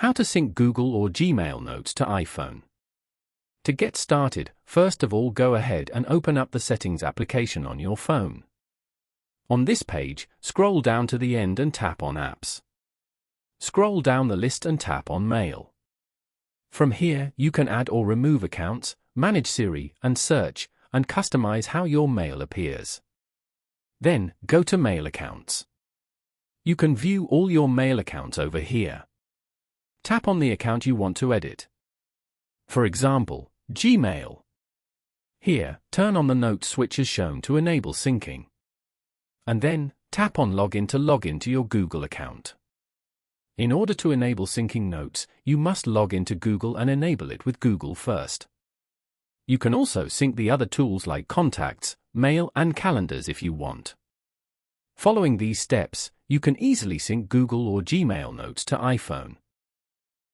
How to sync Google or Gmail Notes to iPhone. To get started, first of all go ahead and open up the Settings application on your phone. On this page, scroll down to the end and tap on Apps. Scroll down the list and tap on Mail. From here, you can add or remove accounts, manage Siri and search, and customize how your mail appears. Then, go to Mail Accounts. You can view all your mail accounts over here. Tap on the account you want to edit. For example, Gmail. Here, turn on the Notes switch as shown to enable syncing. And then, tap on Login to log into your Google account. In order to enable syncing notes, you must log into Google and enable it with Google first. You can also sync the other tools like Contacts, Mail and Calendars if you want. Following these steps, you can easily sync Google or Gmail Notes to iPhone.